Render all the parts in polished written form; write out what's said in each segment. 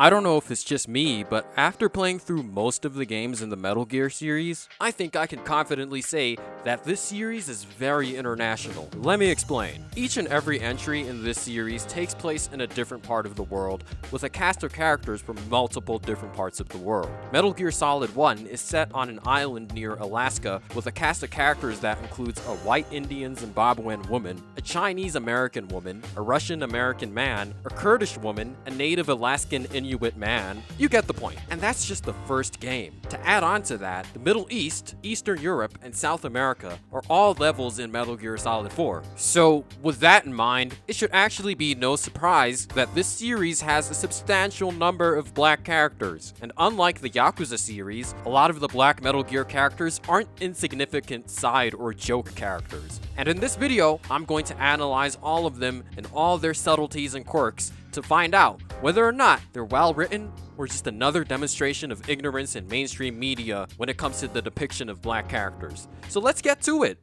I don't know if it's just me, but after playing through most of the games in the Metal Gear series, I think I can confidently say that this series is very international. Let me explain. Each and every entry in this series takes place in a different part of the world, with a cast of characters from multiple different parts of the world. Metal Gear Solid 1 is set on an island near Alaska, with a cast of characters that includes a white Indian Zimbabwean woman, a Chinese American woman, a Russian American man, a Kurdish woman, a native Alaskan Inuit man. You get the point. And that's just the first game. To add on to that, the Middle East, Eastern Europe, and South America are all levels in Metal Gear Solid 4. So, with that in mind, it should actually be no surprise that this series has a substantial number of black characters. And unlike the Yakuza series, a lot of the black Metal Gear characters aren't insignificant side or joke characters. And in this video, I'm going to analyze all of them and all their subtleties and quirks to find out whether or not they're well written or just another demonstration of ignorance in mainstream media when it comes to the depiction of black characters. So let's get to it.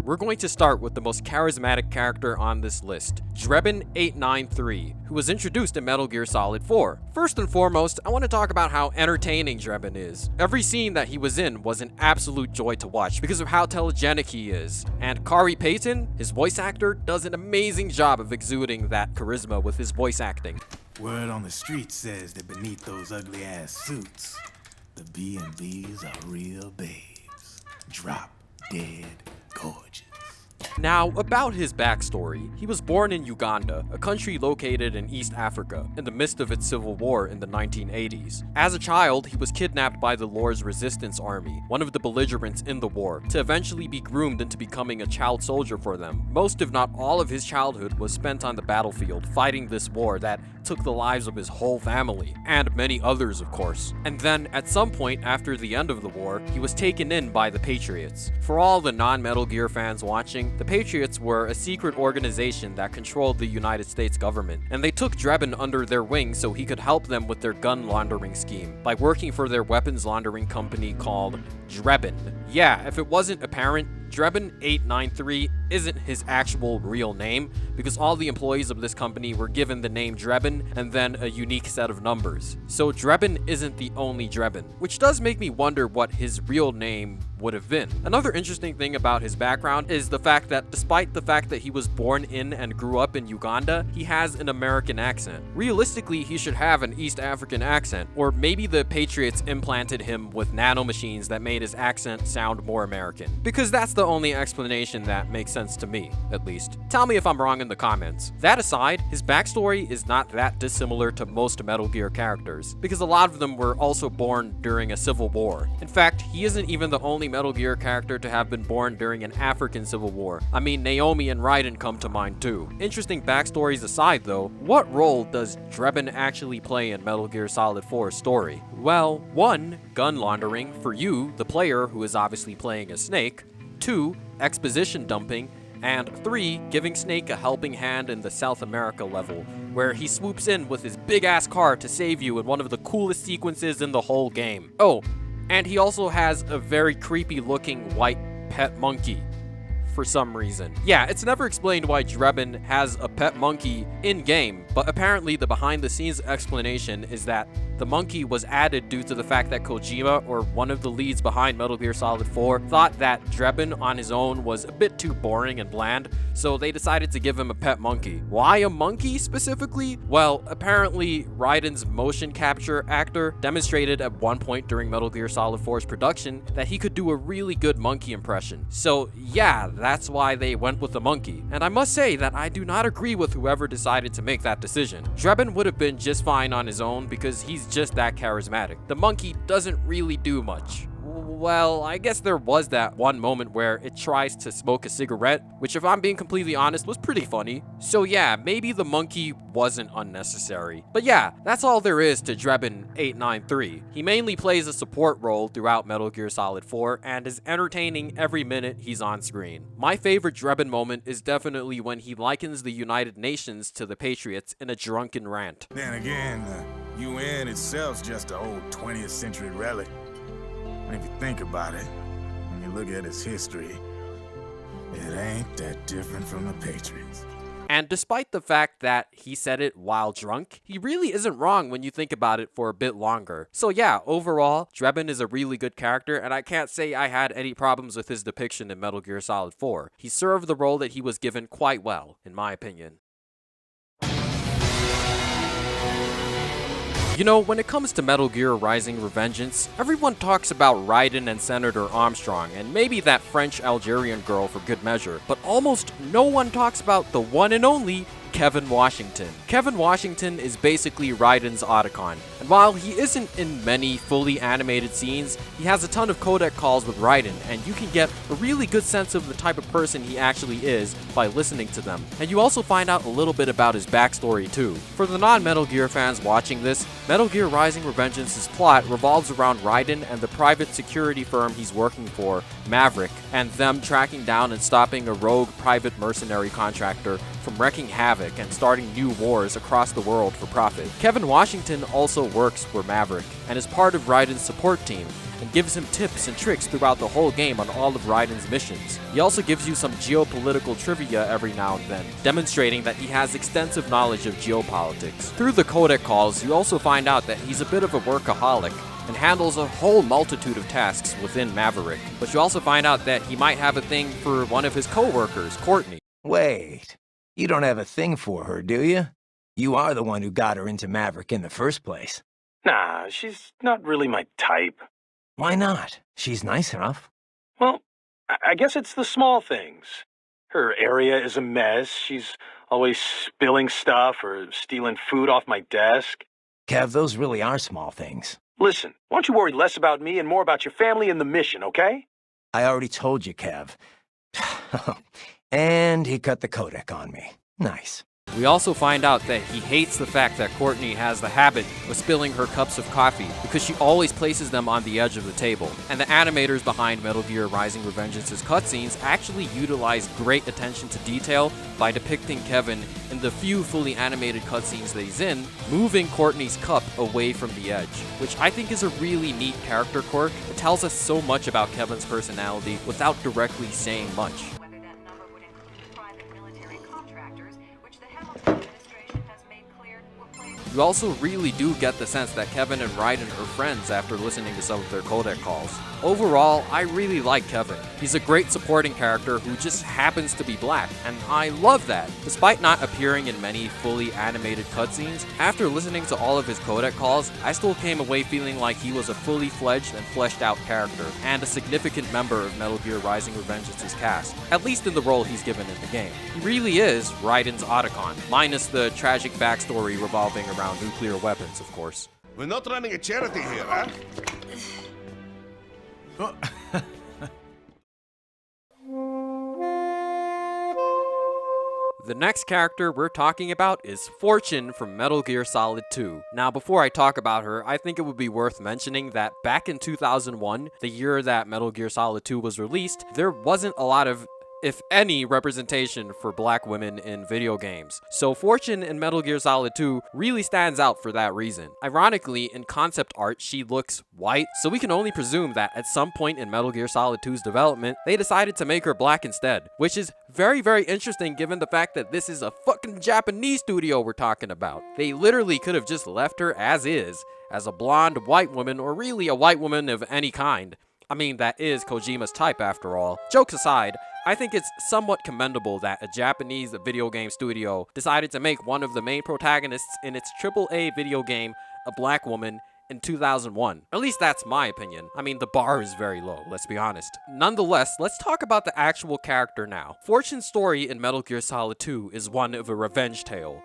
We're going to start with the most charismatic character on this list, Drebin 893, who was introduced in Metal Gear Solid 4. First and foremost, I want to talk about how entertaining Drebin is. Every scene that he was in was an absolute joy to watch because of how telegenic he is. And Kari Payton, his voice actor, does an amazing job of exuding that charisma with his voice acting. Word on the street says that beneath those ugly-ass suits, the B&Bs are real babes. Drop dead gorgeous. Now, about his backstory. He was born in Uganda, a country located in East Africa, in the midst of its civil war in the 1980s. As a child, he was kidnapped by the Lord's Resistance Army, one of the belligerents in the war, to eventually be groomed into becoming a child soldier for them. Most, if not all, of his childhood was spent on the battlefield, fighting this war that took the lives of his whole family, and many others, of course. And then, at some point after the end of the war, he was taken in by the Patriots. For all the non-Metal Gear fans watching, the Patriots were a secret organization that controlled the United States government, and they took Drebin under their wing so he could help them with their gun laundering scheme by working for their weapons laundering company called Drebin. Yeah, if it wasn't apparent, Drebin 893 isn't his actual real name, because all the employees of this company were given the name Drebin and then a unique set of numbers. So Drebin isn't the only Drebin, which does make me wonder what his real name would have been. Another interesting thing about his background is the fact that despite the fact that he was born in and grew up in Uganda, he has an American accent. Realistically, he should have an East African accent, or maybe the Patriots implanted him with nanomachines that made his accent sound more American. Because that's the only explanation that makes sense to me, at least. Tell me if I'm wrong in the comments. That aside, his backstory is not that dissimilar to most Metal Gear characters, because a lot of them were also born during a civil war. In fact, he isn't even the only Metal Gear character to have been born during an African civil war. I mean, Naomi and Raiden come to mind too. Interesting backstories aside though, what role does Drebin actually play in Metal Gear Solid 4's story? Well, 1. Gun laundering for you, the player who is obviously playing as Snake. 2. Exposition dumping. And 3. Giving Snake a helping hand in the South America level, where he swoops in with his big-ass car to save you in one of the coolest sequences in the whole game. Oh, and he also has a very creepy-looking white pet monkey for some reason. Yeah, it's never explained why Drebin has a pet monkey in-game, but apparently the behind-the-scenes explanation is that the monkey was added due to the fact that Kojima, or one of the leads behind Metal Gear Solid 4, thought that Drebin on his own was a bit too boring and bland, so they decided to give him a pet monkey. Why a monkey specifically? Well, apparently Raiden's motion capture actor demonstrated at one point during Metal Gear Solid 4's production that he could do a really good monkey impression. So yeah, that's why they went with the monkey. And I must say that I do not agree with whoever decided to make that decision. Drebin would have been just fine on his own because he's just that charismatic. The monkey doesn't really do much. Well, I guess there was that one moment where it tries to smoke a cigarette, which if I'm being completely honest was pretty funny. So yeah, maybe the monkey wasn't unnecessary. But yeah, that's all there is to Drebin 893. He mainly plays a support role throughout Metal Gear Solid 4 and is entertaining every minute he's on screen. My favorite Drebin moment is definitely when he likens the United Nations to the Patriots in a drunken rant. Then again, the UN itself's just an old 20th century relic. And if you think about it, when you look at its history, it ain't that different from the Patriots. And despite the fact that he said it while drunk, he really isn't wrong when you think about it for a bit longer. So yeah, overall, Drebin is a really good character, and I can't say I had any problems with his depiction in Metal Gear Solid 4. He served the role that he was given quite well, in my opinion. You know, when it comes to Metal Gear Rising: Revengeance, everyone talks about Raiden and Senator Armstrong, and maybe that French-Algerian girl for good measure, but almost no one talks about the one and only Kevin Washington. Kevin Washington is basically Raiden's Otacon, and while he isn't in many fully animated scenes, he has a ton of codec calls with Raiden, and you can get a really good sense of the type of person he actually is by listening to them. And you also find out a little bit about his backstory too. For the non-Metal Gear fans watching this, Metal Gear Rising: Revengeance's plot revolves around Raiden and the private security firm he's working for, Maverick, and them tracking down and stopping a rogue private mercenary contractor from wreaking havoc and starting new wars across the world for profit. Kevin Washington also works for Maverick and is part of Raiden's support team and gives him tips and tricks throughout the whole game on all of Raiden's missions. He also gives you some geopolitical trivia every now and then, demonstrating that he has extensive knowledge of geopolitics. Through the codec calls, you also find out that he's a bit of a workaholic and handles a whole multitude of tasks within Maverick. But you also find out that he might have a thing for one of his co-workers, Courtney. Wait, you don't have a thing for her, do you? You are the one who got her into Maverick in the first place. Nah, she's not really my type. Why not? She's nice enough. Well, I guess it's the small things. Her area is a mess. She's always spilling stuff or stealing food off my desk. Kev, those really are small things. Listen, why don't you worry less about me and more about your family and the mission, okay? I already told you, Kev. And he cut the codec on me. Nice. We also find out that he hates the fact that Courtney has the habit of spilling her cups of coffee because she always places them on the edge of the table. And the animators behind Metal Gear Rising: Revengeance's cutscenes actually utilize great attention to detail by depicting Kevin in the few fully animated cutscenes that he's in, moving Courtney's cup away from the edge, which I think is a really neat character quirk. It tells us so much about Kevin's personality without directly saying much. You also really do get the sense that Kevin and Raiden are friends after listening to some of their codec calls. Overall, I really like Kevin. He's a great supporting character who just happens to be black, and I love that. Despite not appearing in many fully animated cutscenes, after listening to all of his codec calls, I still came away feeling like he was a fully fledged and fleshed out character, and a significant member of Metal Gear Rising: Revengeance's cast, at least in the role he's given in the game. He really is Raiden's Otacon, minus the tragic backstory revolving around nuclear weapons, of course. We're not running a charity here, huh? The next character we're talking about is Fortune from Metal Gear Solid 2. Now, before I talk about her, I think it would be worth mentioning that back in 2001, the year that Metal Gear Solid 2 was released, there wasn't a lot of, if any, representation for black women in video games. So Fortune in Metal Gear Solid 2 really stands out for that reason. Ironically, in concept art, she looks white, so we can only presume that at some point in Metal Gear Solid 2's development, they decided to make her black instead, which is very, very interesting given the fact that this is a fucking Japanese studio we're talking about. They literally could have just left her as is, as a blonde white woman, or really a white woman of any kind. I mean, that is Kojima's type after all. Jokes aside, I think it's somewhat commendable that a Japanese video game studio decided to make one of the main protagonists in its AAA video game a black woman in 2001. At least that's my opinion. I mean, the bar is very low, let's be honest. Nonetheless, let's talk about the actual character now. Fortune's story in Metal Gear Solid 2 is one of a revenge tale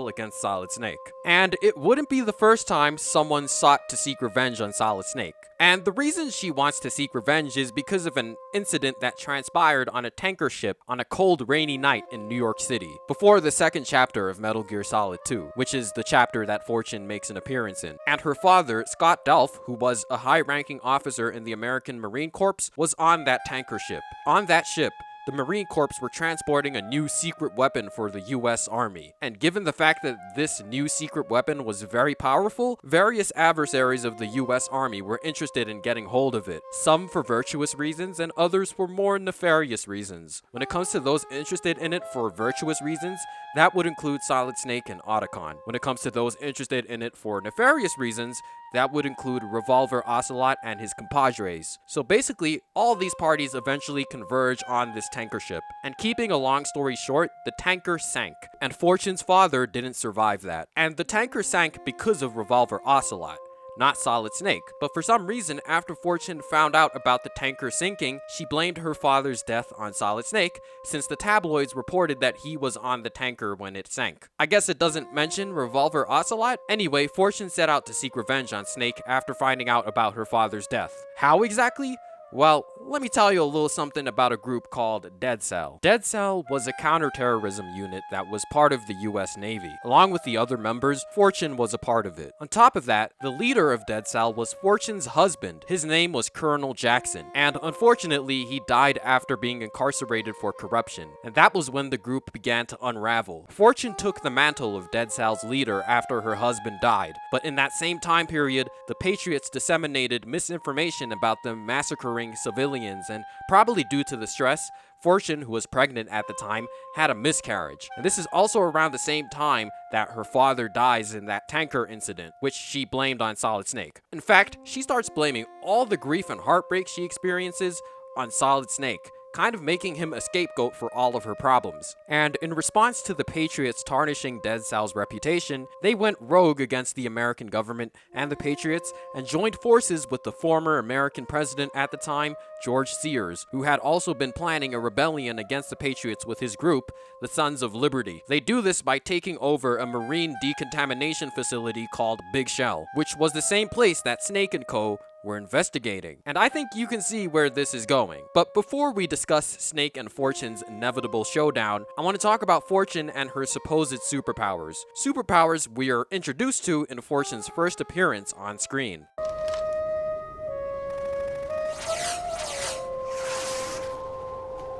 against Solid Snake. And it wouldn't be the first time someone sought to seek revenge on Solid Snake. And the reason she wants to seek revenge is because of an incident that transpired on a tanker ship on a cold, rainy night in New York City, before the second chapter of Metal Gear Solid 2, which is the chapter that Fortune makes an appearance in. And her father, Scott Delph, who was a high-ranking officer in the American Marine Corps, was on that tanker ship. On that ship, the Marine Corps were transporting a new secret weapon for the US Army. And given the fact that this new secret weapon was very powerful, various adversaries of the US Army were interested in getting hold of it. Some for virtuous reasons and others for more nefarious reasons. When it comes to those interested in it for virtuous reasons, that would include Solid Snake and Otacon. When it comes to those interested in it for nefarious reasons, that would include Revolver Ocelot and his compadres. So basically, all these parties eventually converge on this tanker ship. And keeping a long story short, the tanker sank. And Fortune's father didn't survive that. And the tanker sank because of Revolver Ocelot, not Solid Snake. But for some reason, after Fortune found out about the tanker sinking, she blamed her father's death on Solid Snake, since the tabloids reported that he was on the tanker when it sank. I guess it doesn't mention Revolver Ocelot? Anyway, Fortune set out to seek revenge on Snake after finding out about her father's death. How exactly? Well, let me tell you a little something about a group called Dead Cell. Dead Cell was a counterterrorism unit that was part of the US Navy. Along with the other members, Fortune was a part of it. On top of that, the leader of Dead Cell was Fortune's husband. His name was Colonel Jackson, and unfortunately, he died after being incarcerated for corruption. And that was when the group began to unravel. Fortune took the mantle of Dead Cell's leader after her husband died, but in that same time period, the Patriots disseminated misinformation about them massacring civilians, and probably due to the stress, Fortune, who was pregnant at the time, had a miscarriage. And this is also around the same time that her father dies in that tanker incident, which she blamed on Solid Snake. In fact, she starts blaming all the grief and heartbreak she experiences on Solid Snake, kind of making him a scapegoat for all of her problems. And in response to the Patriots tarnishing Dead Cell's reputation, they went rogue against the American government and the Patriots and joined forces with the former American president at the time, George Sears, who had also been planning a rebellion against the Patriots with his group, the Sons of Liberty. They do this by taking over a marine decontamination facility called Big Shell, which was the same place that Snake and Co. were investigating. And I think you can see where this is going. But before we discuss Snake and Fortune's inevitable showdown, I want to talk about Fortune and her supposed superpowers. Superpowers we are introduced to in Fortune's first appearance on screen.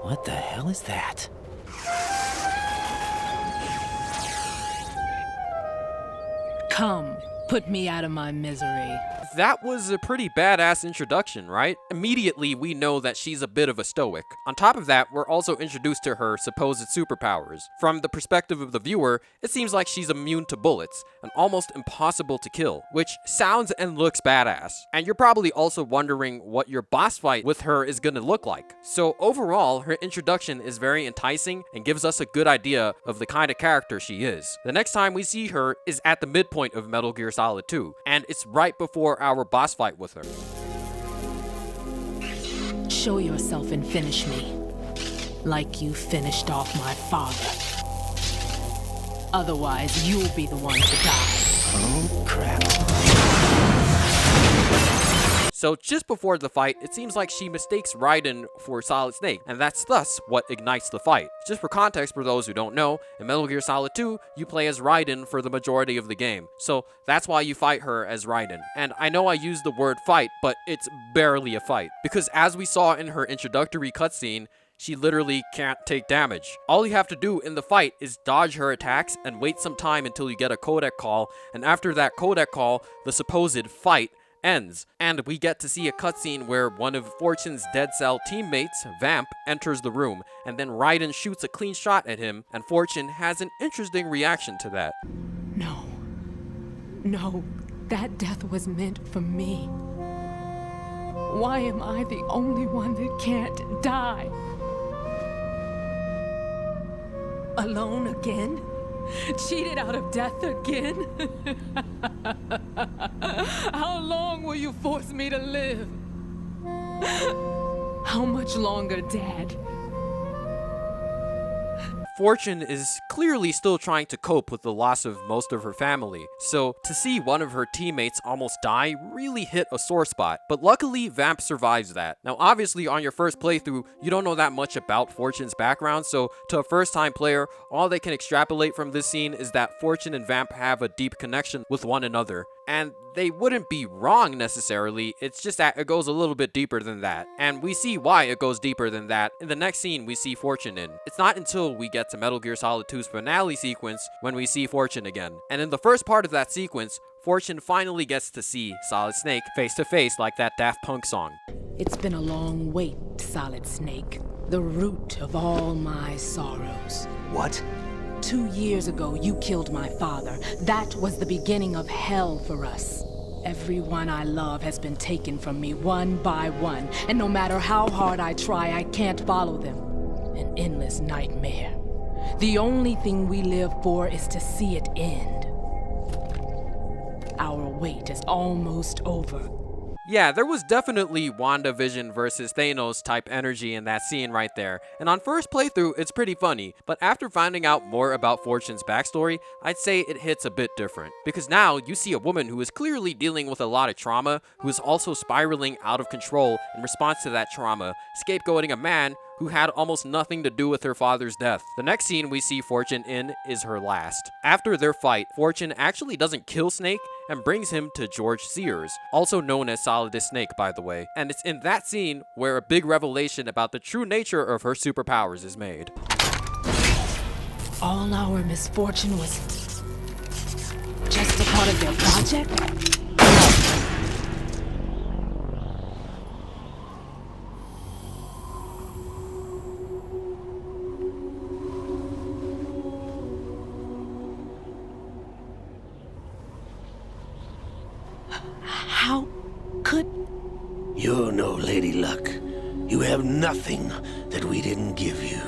What the hell is that? Come, put me out of my misery. That was a pretty badass introduction, right? Immediately, we know that she's a bit of a stoic. On top of that, we're also introduced to her supposed superpowers. From the perspective of the viewer, it seems like she's immune to bullets, and almost impossible to kill, which sounds and looks badass. And you're probably also wondering what your boss fight with her is gonna look like. So overall, her introduction is very enticing and gives us a good idea of the kind of character she is. The next time we see her is at the midpoint of Metal Gear Solid 2, and it's right before our boss fight with her. Show yourself and finish me, like you finished off my father. Otherwise, you'll be the one to die. Oh, crap. So just before the fight, it seems like she mistakes Raiden for Solid Snake, and that's thus what ignites the fight. Just for context for those who don't know, in Metal Gear Solid 2, you play as Raiden for the majority of the game. So that's why you fight her as Raiden. And I know I use the word fight, but it's barely a fight. Because as we saw in her introductory cutscene, she literally can't take damage. All you have to do in the fight is dodge her attacks and wait some time until you get a codec call, and after that codec call, the supposed fight ends, and we get to see a cutscene where one of Fortune's Dead Cell teammates, Vamp, enters the room, and then Raiden shoots a clean shot at him, and Fortune has an interesting reaction to that. No. No, that death was meant for me. Why am I the only one that can't die? Alone again? Cheated out of death again? How long will you force me to live? How much longer, Dad? Fortune is clearly still trying to cope with the loss of most of her family, so to see one of her teammates almost die really hit a sore spot, but luckily Vamp survives that. Now obviously on your first playthrough, you don't know that much about Fortune's background, so to a first-time player, all they can extrapolate from this scene is that Fortune and Vamp have a deep connection with one another. And they wouldn't be wrong necessarily, it's just that it goes a little bit deeper than that. And we see why it goes deeper than that in the next scene we see Fortune in. It's not until we get to Metal Gear Solid 2's finale sequence when we see Fortune again. And in the first part of that sequence, Fortune finally gets to see Solid Snake face to face like that Daft Punk song. It's been a long wait, Solid Snake. The root of all my sorrows. What? 2 years ago, you killed my father. That was the beginning of hell for us. Everyone I love has been taken from me one by one, and no matter how hard I try, I can't follow them. An endless nightmare. The only thing we live for is to see it end. Our wait is almost over. Yeah, there was definitely WandaVision versus Thanos type energy in that scene right there, and on first playthrough it's pretty funny, but after finding out more about Fortune's backstory, I'd say it hits a bit different. Because now you see a woman who is clearly dealing with a lot of trauma, who is also spiraling out of control in response to that trauma, scapegoating a man who had almost nothing to do with her father's death. The next scene we see Fortune in is her last. After their fight, Fortune actually doesn't kill Snake and brings him to George Sears, also known as Solid Snake by the way, and it's in that scene where a big revelation about the true nature of her superpowers is made. All our misfortune was just a part of their project? How could... You're no Lady Luck. You have nothing that we didn't give you.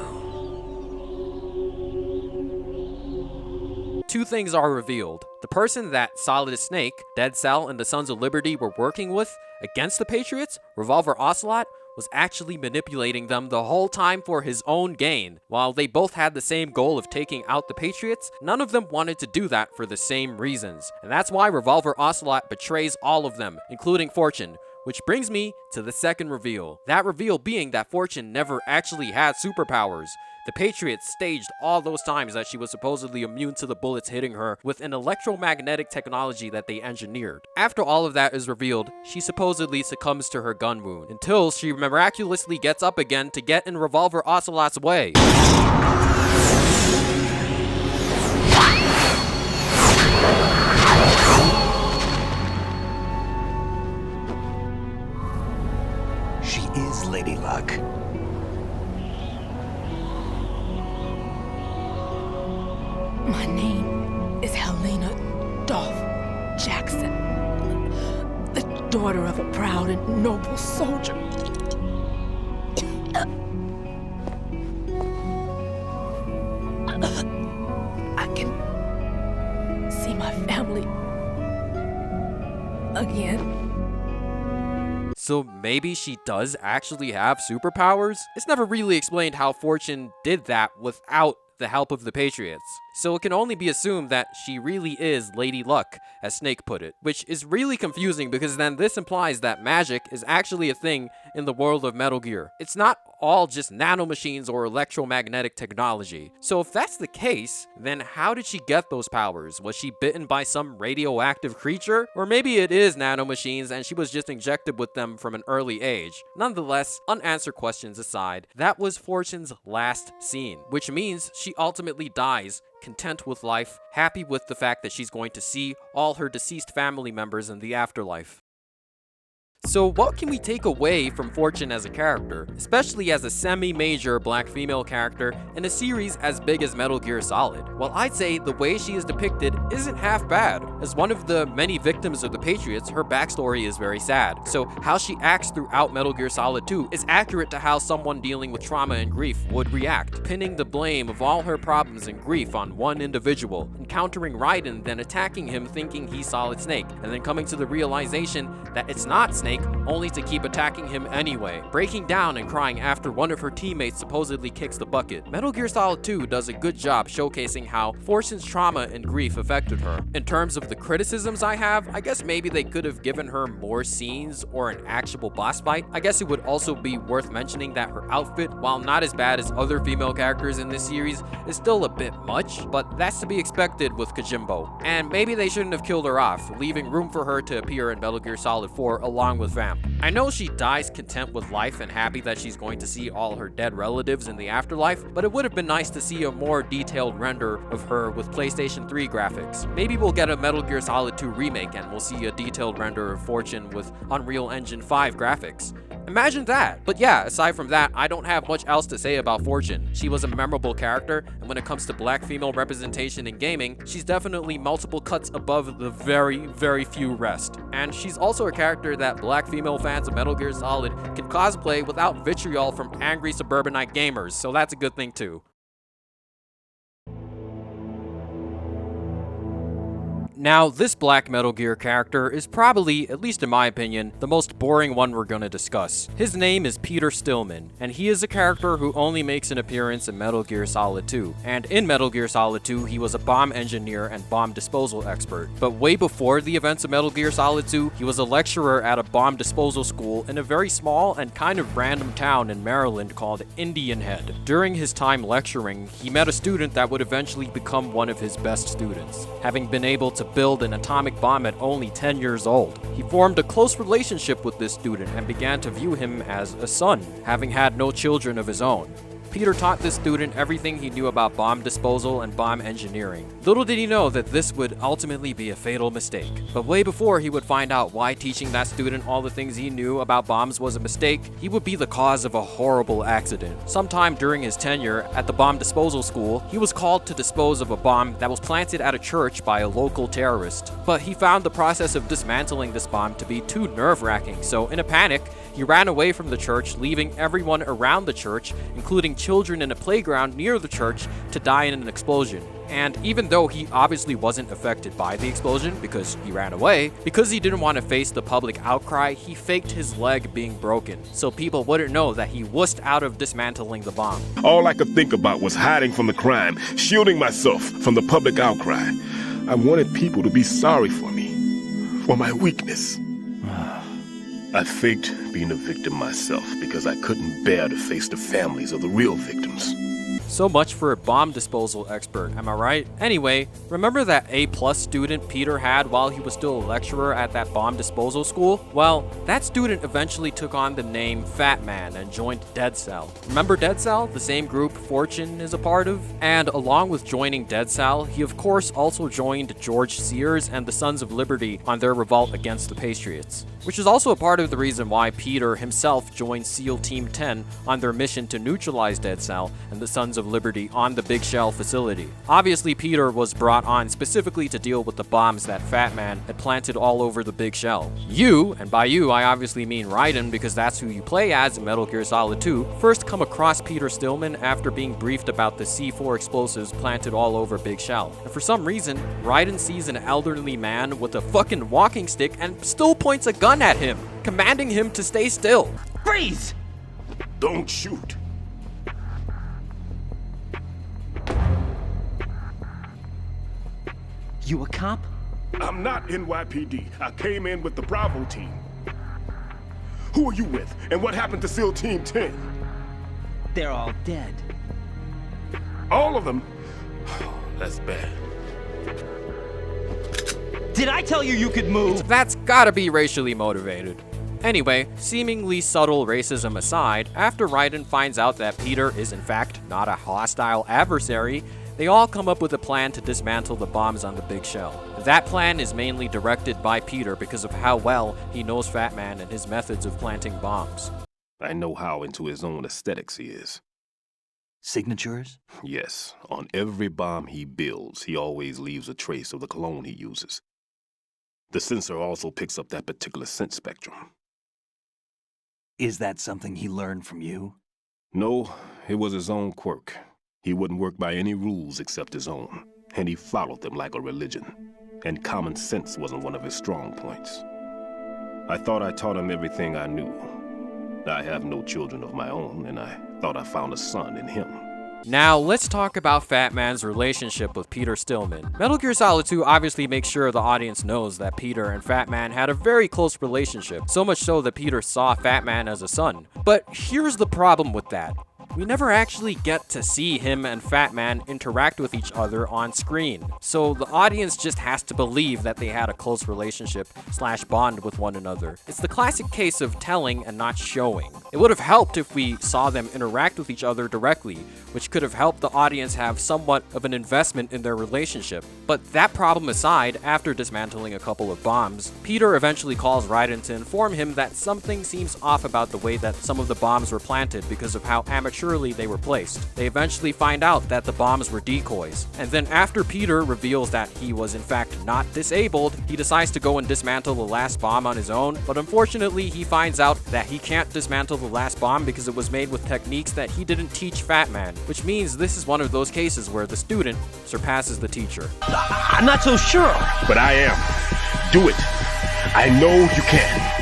Two things are revealed. The person that Solid Snake, Dead Cell, and the Sons of Liberty were working with against the Patriots, Revolver Ocelot, was actually manipulating them the whole time for his own gain. While they both had the same goal of taking out the Patriots, none of them wanted to do that for the same reasons. And that's why Revolver Ocelot betrays all of them, including Fortune. Which brings me to the second reveal. That reveal being that Fortune never actually had superpowers. The Patriots staged all those times that she was supposedly immune to the bullets hitting her with an electromagnetic technology that they engineered. After all of that is revealed, she supposedly succumbs to her gun wound until she miraculously gets up again to get in Revolver Ocelot's way. She is Lady Luck. My name is Helena Dolph Jackson, the daughter of a proud and noble soldier. I can see my family again. So maybe she does actually have superpowers? It's never really explained how Fortune did that without the help of the Patriots. So it can only be assumed that she really is Lady Luck, as Snake put it, which is really confusing because then this implies that magic is actually a thing in the world of Metal Gear. It's not all just nanomachines or electromagnetic technology. So if that's the case, then how did she get those powers? Was she bitten by some radioactive creature? Or maybe it is nanomachines and she was just injected with them from an early age. Nonetheless, unanswered questions aside, that was Fortune's last scene, which means she ultimately dies content with life, happy with the fact that she's going to see all her deceased family members in the afterlife. So what can we take away from Fortune as a character, especially as a semi-major black female character in a series as big as Metal Gear Solid? Well, I'd say the way she is depicted isn't half bad. As one of the many victims of the Patriots, her backstory is very sad. So how she acts throughout Metal Gear Solid 2 is accurate to how someone dealing with trauma and grief would react, pinning the blame of all her problems and grief on one individual, encountering Raiden, then attacking him thinking he's Solid Snake, and then coming to the realization that it's not Snake, only to keep attacking him anyway, breaking down and crying after one of her teammates supposedly kicks the bucket. Metal Gear Solid 2 does a good job showcasing how Fortune's trauma and grief affect affected her. In terms of the criticisms I have, I guess maybe they could have given her more scenes or an actual boss fight. I guess it would also be worth mentioning that her outfit, while not as bad as other female characters in this series, is still a bit much, but that's to be expected with Kojimbo. And maybe they shouldn't have killed her off, leaving room for her to appear in Metal Gear Solid 4 along with Vamp. I know she dies content with life and happy that she's going to see all her dead relatives in the afterlife, but it would have been nice to see a more detailed render of her with PlayStation 3 graphics. Maybe we'll get a Metal Gear Solid 2 remake and we'll see a detailed render of Fortune with Unreal Engine 5 graphics. Imagine that. But yeah, aside from that, I don't have much else to say about Fortune. She was a memorable character, and when it comes to black female representation in gaming, she's definitely multiple cuts above the very few rest. And she's also a character that black female fans of Metal Gear Solid can cosplay without vitriol from angry suburbanite gamers, so that's a good thing too. Now, this Black Metal Gear character is probably, at least in my opinion, the most boring one we're gonna discuss. His name is Peter Stillman, and he is a character who only makes an appearance in Metal Gear Solid 2. And in Metal Gear Solid 2, he was a bomb engineer and bomb disposal expert. But way before the events of Metal Gear Solid 2, he was a lecturer at a bomb disposal school in a very small and kind of random town in Maryland called Indian Head. During his time lecturing, he met a student that would eventually become one of his best students, having been able to build an atomic bomb at only 10 years old. He formed a close relationship with this student and began to view him as a son, having had no children of his own. Peter taught this student everything he knew about bomb disposal and bomb engineering. Little did he know that this would ultimately be a fatal mistake. But way before he would find out why teaching that student all the things he knew about bombs was a mistake, he would be the cause of a horrible accident. Sometime during his tenure at the bomb disposal school, he was called to dispose of a bomb that was planted at a church by a local terrorist. But he found the process of dismantling this bomb to be too nerve-wracking, so in a panic, he ran away from the church, leaving everyone around the church, including children in a playground near the church, to die in an explosion. And even though he obviously wasn't affected by the explosion because he ran away, because he didn't want to face the public outcry, he faked his leg being broken, so people wouldn't know that he wussed out of dismantling the bomb. All I could think about was hiding from the crime, shielding myself from the public outcry. I wanted people to be sorry for me, for my weakness. I faked being a victim myself because I couldn't bear to face the families of the real victims. So much for a bomb disposal expert, am I right? Anyway, remember that A+ student Peter had while he was still a lecturer at that bomb disposal school? Well, that student eventually took on the name Fat Man and joined Dead Cell. Remember Dead Cell, the same group Fortune is a part of? And along with joining Dead Cell, he of course also joined George Sears and the Sons of Liberty on their revolt against the Patriots, which is also a part of the reason why Peter himself joined SEAL Team 10 on their mission to neutralize Dead Cell and the Sons of Liberty on the Big Shell facility. Obviously, Peter was brought on specifically to deal with the bombs that Fat Man had planted all over the Big Shell. You, and by you I obviously mean Raiden because that's who you play as in Metal Gear Solid 2, first come across Peter Stillman after being briefed about the C4 explosives planted all over Big Shell. And for some reason, Raiden sees an elderly man with a fucking walking stick and still points a gun at him, commanding him to stay still. Freeze! Don't shoot. You a cop? I'm not NYPD. I came in with the Bravo team. Who are you with? And what happened to SEAL Team 10? They're all dead. All of them? That's bad. Did I tell you could move? That's gotta be racially motivated. Anyway, seemingly subtle racism aside, after Raiden finds out that Peter is in fact not a hostile adversary, they all come up with a plan to dismantle the bombs on the Big Shell. That plan is mainly directed by Peter because of how well he knows Fat Man and his methods of planting bombs. I know how into his own aesthetics he is. Signatures? Yes, on every bomb he builds, he always leaves a trace of the cologne he uses. The sensor also picks up that particular scent spectrum. Is that something he learned from you? No, it was his own quirk. He wouldn't work by any rules except his own, and he followed them like a religion. And common sense wasn't one of his strong points. I thought I taught him everything I knew. I have no children of my own, and I thought I found a son in him. Now, let's talk about Fat Man's relationship with Peter Stillman. Metal Gear Solid 2 obviously makes sure the audience knows that Peter and Fat Man had a very close relationship, so much so that Peter saw Fat Man as a son. But here's the problem with that. We never actually get to see him and Fat Man interact with each other on screen, so the audience just has to believe that they had a close relationship / bond with one another. It's the classic case of telling and not showing. It would have helped if we saw them interact with each other directly, which could have helped the audience have somewhat of an investment in their relationship. But that problem aside, after dismantling a couple of bombs, Peter eventually calls Raiden to inform him that something seems off about the way that some of the bombs were planted because of how amateurly they were placed. They eventually find out that the bombs were decoys, and then after Peter reveals that he was in fact not disabled, he decides to go and dismantle the last bomb on his own, but unfortunately he finds out that he can't dismantle the last bomb because it was made with techniques that he didn't teach Fat Man, which means this is one of those cases where the student surpasses the teacher. I'm not so sure. But I am. Do it. I know you can.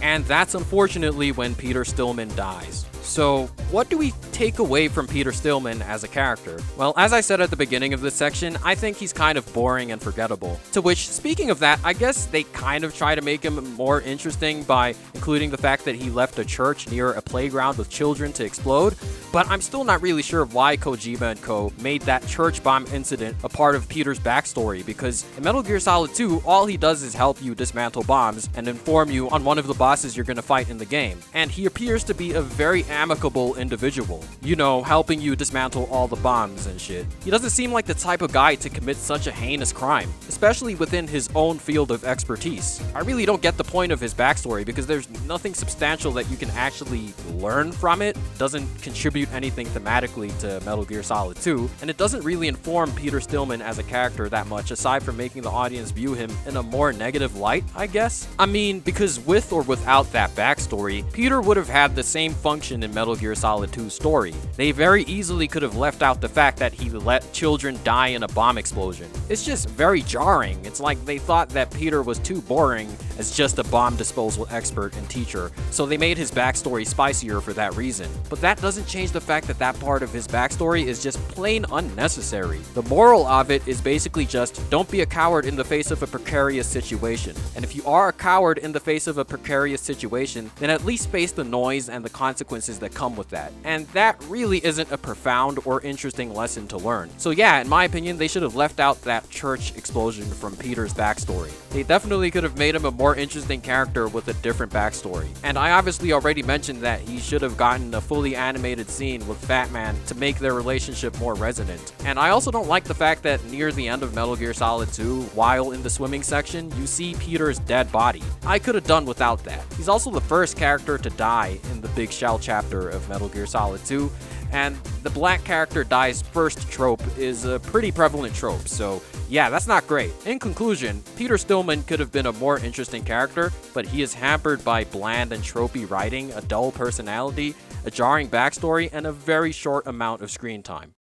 And that's unfortunately when Peter Stillman dies. So, what do we take away from Peter Stillman as a character? Well, as I said at the beginning of this section, I think he's kind of boring and forgettable. To which, speaking of that, I guess they kind of try to make him more interesting by including the fact that he left a church near a playground with children to explode, but I'm still not really sure why Kojima and Co. made that church bomb incident a part of Peter's backstory, because in Metal Gear Solid 2, all he does is help you dismantle bombs and inform you on one of the bosses you're gonna fight in the game. And he appears to be a very amicable individual, you know, helping you dismantle all the bombs and shit. He doesn't seem like the type of guy to commit such a heinous crime, especially within his own field of expertise. I really don't get the point of his backstory because there's nothing substantial that you can actually learn from it. It doesn't contribute anything thematically to Metal Gear Solid 2, and it doesn't really inform Peter Stillman as a character that much, aside from making the audience view him in a more negative light, I guess. I mean, because with or without that backstory, Peter would have had the same function in Metal Gear Solid 2's story. They very easily could have left out the fact that he let children die in a bomb explosion. It's just very jarring. It's like they thought that Peter was too boring as just a bomb disposal expert and teacher, so they made his backstory spicier for that reason. But that doesn't change the fact that that part of his backstory is just plain unnecessary. The moral of it is basically just, don't be a coward in the face of a precarious situation. And if you are a coward in the face of a precarious situation, then at least face the noise and the consequences that come with that. And that really isn't a profound or interesting lesson to learn. So yeah, in my opinion, they should have left out that church explosion from Peter's backstory. They definitely could have made him a more interesting character with a different backstory. And I obviously already mentioned that he should have gotten a fully animated scene with Fat Man to make their relationship more resonant. And I also don't like the fact that near the end of Metal Gear Solid 2, while in the swimming section, you see Peter's dead body. I could have done without that. He's also the first character to die in the Big Shell chapter of Metal Gear Solid 2, and the black character dies first trope is a pretty prevalent trope, so yeah, that's not great. In conclusion, Peter Stillman could have been a more interesting character, but he is hampered by bland and tropey writing, a dull personality, a jarring backstory, and a very short amount of screen time.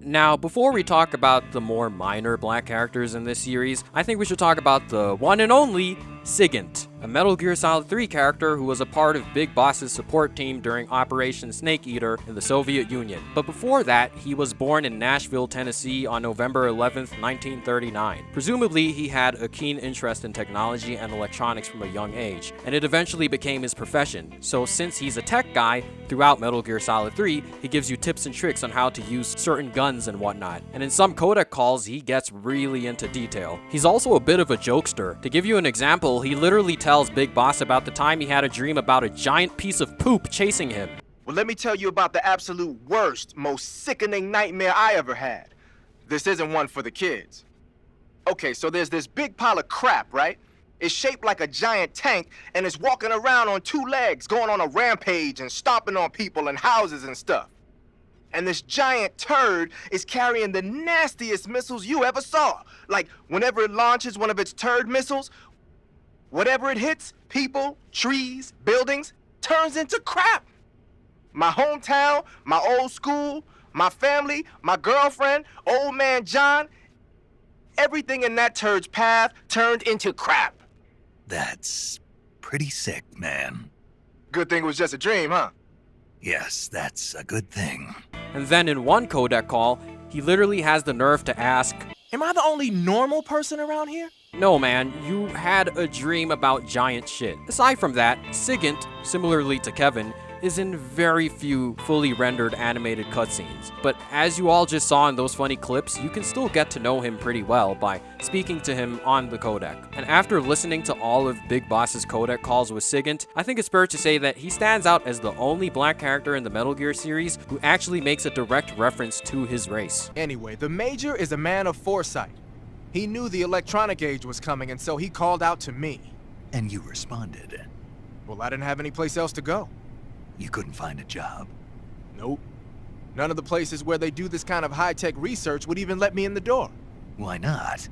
Now, before we talk about the more minor black characters in this series, I think we should talk about the one and only Sigint, a Metal Gear Solid 3 character who was a part of Big Boss's support team during Operation Snake Eater in the Soviet Union. But before that, he was born in Nashville, Tennessee on November 11th, 1939. Presumably, he had a keen interest in technology and electronics from a young age, and it eventually became his profession. So since he's a tech guy, throughout Metal Gear Solid 3, he gives you tips and tricks on how to use certain guns and whatnot. And in some codec calls, he gets really into detail. He's also a bit of a jokester. To give you an example, he literally tells Big Boss about the time he had a dream about a giant piece of poop chasing him. Well, let me tell you about the absolute worst, most sickening nightmare I ever had. This isn't one for the kids. Okay, so there's this big pile of crap, right? It's shaped like a giant tank, and it's walking around on two legs, going on a rampage and stomping on people and houses and stuff. And this giant turd is carrying the nastiest missiles you ever saw. Like, whenever it launches one of its turd missiles, whatever it hits, people, trees, buildings, turns into crap. My hometown, my old school, my family, my girlfriend, old man John, everything in that turd's path turned into crap. That's pretty sick, man. Good thing it was just a dream, huh? Yes, that's a good thing. And then in one codec call, he literally has the nerve to ask, Am I the only normal person around here? "No man, you had a dream about giant shit." Aside from that, Sigint, similarly to Kevin, is in very few fully rendered animated cutscenes. But as you all just saw in those funny clips, you can still get to know him pretty well by speaking to him on the codec. And after listening to all of Big Boss's codec calls with Sigint, I think it's fair to say that he stands out as the only black character in the Metal Gear series who actually makes a direct reference to his race. Anyway, the Major is a man of foresight. He knew the electronic age was coming, and so he called out to me. And you responded. Well, I didn't have any place else to go. You couldn't find a job. Nope. None of the places where they do this kind of high-tech research would even let me in the door. Why not?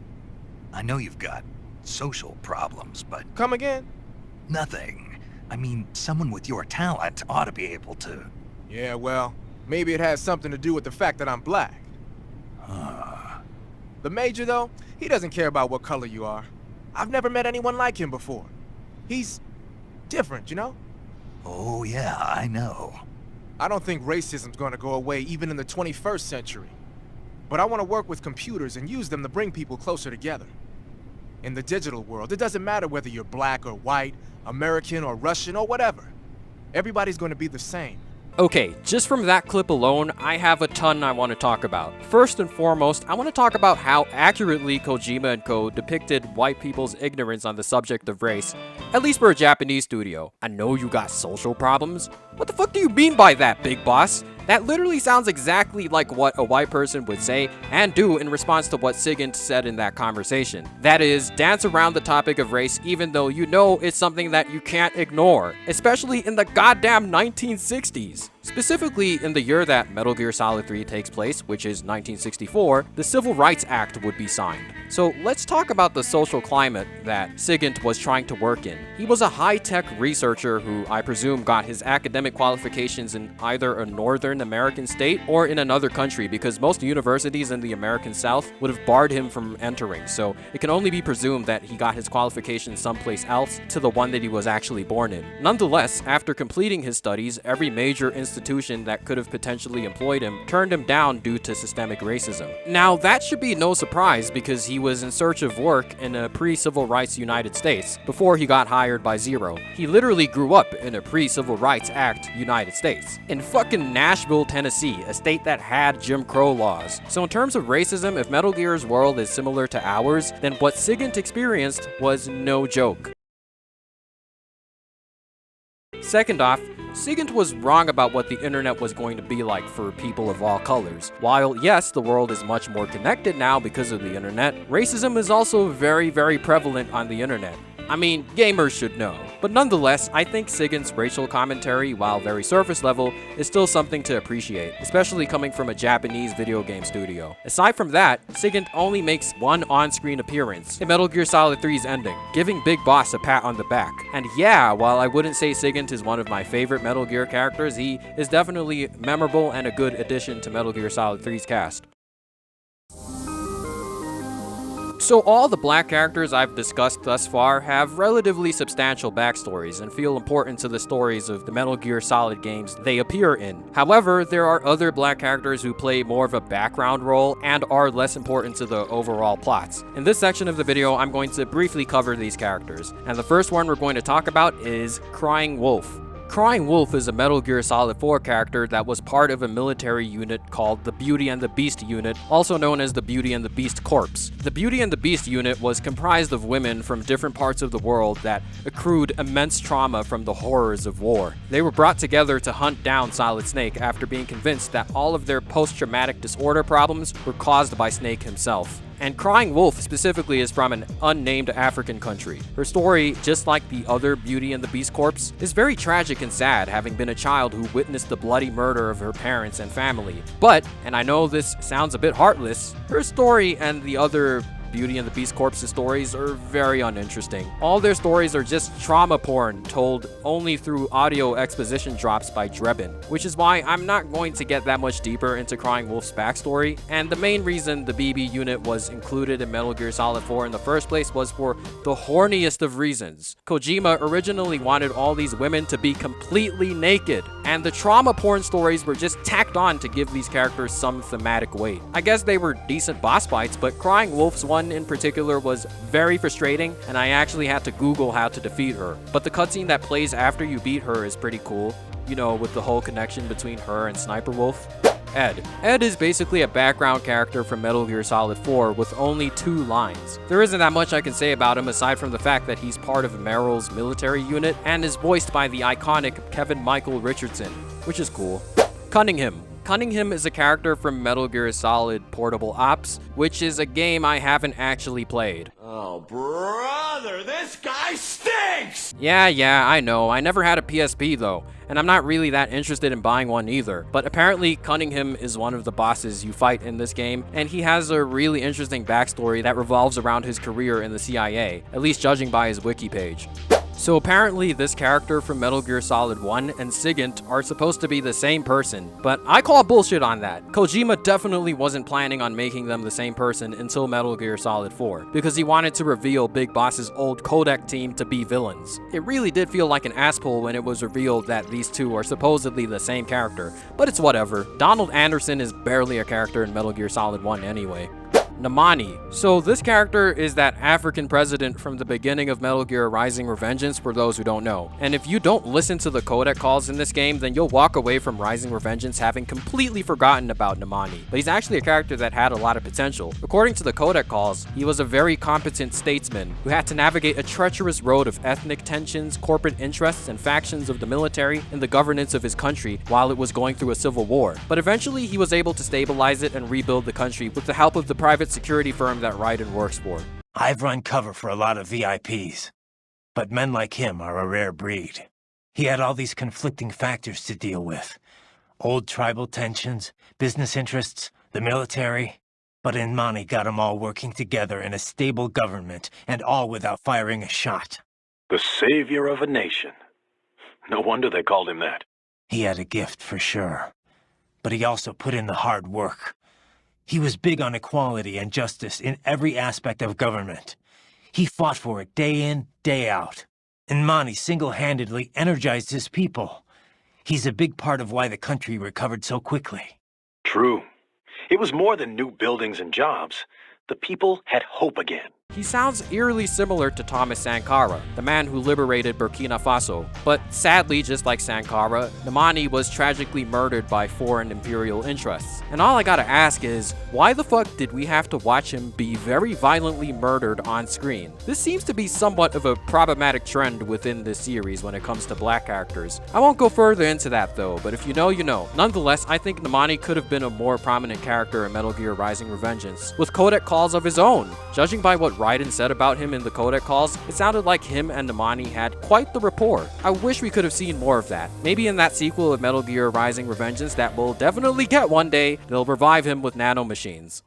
I know you've got social problems, but Come again? nothing. I mean, someone with your talent ought to be able to. Yeah, well, maybe it has something to do with the fact that I'm black. The Major, though, he doesn't care about what color you are. I've never met anyone like him before. He's different, you know? Oh yeah, I know. I don't think racism's gonna go away even in the 21st century. But I want to work with computers and use them to bring people closer together. In the digital world, it doesn't matter whether you're black or white, American or Russian or whatever. Everybody's gonna be the same. Okay, just from that clip alone, I have a ton I want to talk about. First and foremost, I want to talk about how accurately Kojima and Co. depicted white people's ignorance on the subject of race, at least for a Japanese studio. I know you got social problems. What the fuck do you mean by that, Big Boss? That literally sounds exactly like what a white person would say and do in response to what Sigint said in that conversation. That is, dance around the topic of race even though you know it's something that you can't ignore, especially in the goddamn 1960s. Specifically, in the year that Metal Gear Solid 3 takes place, which is 1964, the Civil Rights Act would be signed. So let's talk about the social climate that Sigint was trying to work in. He was a high-tech researcher who I presume got his academic qualifications in either a northern American state or in another country, because most universities in the American South would have barred him from entering, so it can only be presumed that he got his qualifications someplace else to the one that he was actually born in. Nonetheless, after completing his studies, every major institution that could have potentially employed him turned him down due to systemic racism. Now, that should be no surprise because he was in search of work in a pre-civil rights United States before he got hired by Zero. He literally grew up in a pre-civil rights act United States, in fucking Nashville, Tennessee, a state that had Jim Crow laws. So in terms of racism, if Metal Gear's world is similar to ours, then what Sigint experienced was no joke. Second off, Sigint was wrong about what the internet was going to be like for people of all colors. While yes, the world is much more connected now because of the internet, racism is also very, very prevalent on the internet. I mean, gamers should know. But nonetheless, I think Sigint's racial commentary, while very surface level, is still something to appreciate, especially coming from a Japanese video game studio. Aside from that, Sigint only makes one on-screen appearance in Metal Gear Solid 3's ending, giving Big Boss a pat on the back. And yeah, while I wouldn't say Sigint is one of my favorite Metal Gear characters, he is definitely memorable and a good addition to Metal Gear Solid 3's cast. So all the black characters I've discussed thus far have relatively substantial backstories and feel important to the stories of the Metal Gear Solid games they appear in. However, there are other black characters who play more of a background role and are less important to the overall plots. In this section of the video, I'm going to briefly cover these characters, and the first one we're going to talk about is Crying Wolf. Crying Wolf is a Metal Gear Solid 4 character that was part of a military unit called the Beauty and the Beast unit, also known as the Beauty and the Beast Corps. The Beauty and the Beast unit was comprised of women from different parts of the world that accrued immense trauma from the horrors of war. They were brought together to hunt down Solid Snake after being convinced that all of their post-traumatic disorder problems were caused by Snake himself. And Crying Wolf specifically is from an unnamed African country. Her story, just like the other Beauty and the Beast Corps, is very tragic and sad, having been a child who witnessed the bloody murder of her parents and family. But, and I know this sounds a bit heartless, her story and the other Beauty and the Beast Corpse's stories are very uninteresting. All their stories are just trauma porn told only through audio exposition drops by Drebin, which is why I'm not going to get that much deeper into Crying Wolf's backstory, and the main reason the BB unit was included in Metal Gear Solid 4 in the first place was for the horniest of reasons. Kojima originally wanted all these women to be completely naked, and the trauma porn stories were just tacked on to give these characters some thematic weight. I guess they were decent boss fights, but Crying Wolf's one in particular was very frustrating, and I actually had to Google how to defeat her. But the cutscene that plays after you beat her is pretty cool, you know, with the whole connection between her and Sniper Wolf. Ed. Ed is basically a background character from Metal Gear Solid 4 with only 2 lines. There isn't that much I can say about him aside from the fact that he's part of Merrill's military unit and is voiced by the iconic Kevin Michael Richardson, which is cool. Cunningham. Cunningham is a character from Metal Gear Solid Portable Ops, which is a game I haven't actually played. Oh, brother, this guy stinks! Yeah, I know. I never had a PSP though, and I'm not really that interested in buying one either. But apparently Cunningham is one of the bosses you fight in this game, and he has a really interesting backstory that revolves around his career in the CIA, at least judging by his wiki page. So apparently this character from Metal Gear Solid 1 and Sigint are supposed to be the same person, but I call bullshit on that. Kojima definitely wasn't planning on making them the same person until Metal Gear Solid 4, because he wanted to reveal Big Boss's old codec team to be villains. It really did feel like an asspull when it was revealed that these two are supposedly the same character, but it's whatever. Donald Anderson is barely a character in Metal Gear Solid 1 anyway. Namani. So this character is that African president from the beginning of Metal Gear Rising: Revengeance for those who don't know. And if you don't listen to the codec calls in this game, then you'll walk away from Rising: Revengeance having completely forgotten about Namani. But he's actually a character that had a lot of potential. According to the codec calls, he was a very competent statesman who had to navigate a treacherous road of ethnic tensions, corporate interests, and factions of the military in the governance of his country while it was going through a civil war. But eventually he was able to stabilize it and rebuild the country with the help of the private security firm that Raiden works for. I've run cover for a lot of VIPs, but men like him are a rare breed. He had all these conflicting factors to deal with. Old tribal tensions, business interests, the military. But Inmani got them all working together in a stable government, and all without firing a shot. The savior of a nation. No wonder they called him that. He had a gift for sure, but he also put in the hard work. He was big on equality and justice in every aspect of government. He fought for it day in, day out. And Mani single-handedly energized his people. He's a big part of why the country recovered so quickly. True. It was more than new buildings and jobs. The people had hope again. He sounds eerily similar to Thomas Sankara, the man who liberated Burkina Faso. But sadly, just like Sankara, Namani was tragically murdered by foreign imperial interests. And all I gotta ask is, why the fuck did we have to watch him be very violently murdered on screen? This seems to be somewhat of a problematic trend within this series when it comes to black characters. I won't go further into that though, but if you know, you know. Nonetheless, I think Namani could have been a more prominent character in Metal Gear Rising: Revengeance, with codec calls of his own. Judging by what Raiden said about him in the codec calls, it sounded like him and Namani had quite the rapport. I wish we could have seen more of that. Maybe in that sequel of Metal Gear Rising: Revengeance that we'll definitely get one day, they'll revive him with nanomachines.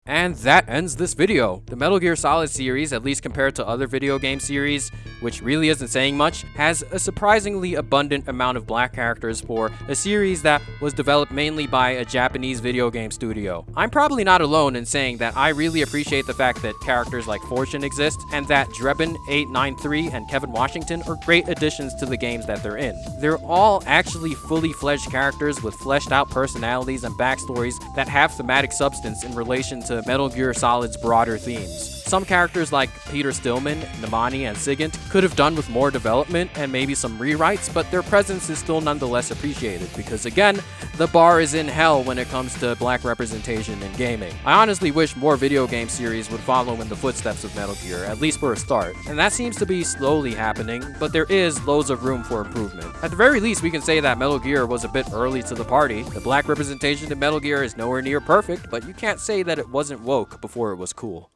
And that ends this video. The Metal Gear Solid series, at least compared to other video game series, which really isn't saying much, has a surprisingly abundant amount of black characters for a series that was developed mainly by a Japanese video game studio. I'm probably not alone in saying that I really appreciate the fact that characters like Fortune exist, and that Drebin, 893, and Kevin Washington are great additions to the games that they're in. They're all actually fully fledged characters with fleshed out personalities and backstories that have thematic substance in relation to Metal Gear Solid's broader themes. Some characters like Peter Stillman, Namani, and Sigint could have done with more development and maybe some rewrites, but their presence is still nonetheless appreciated because, again, the bar is in hell when it comes to black representation in gaming. I honestly wish more video game series would follow in the footsteps of Metal Gear, at least for a start, and that seems to be slowly happening, but there is loads of room for improvement. At the very least, we can say that Metal Gear was a bit early to the party. The black representation in Metal Gear is nowhere near perfect, but you can't say that it wasn't woke before it was cool.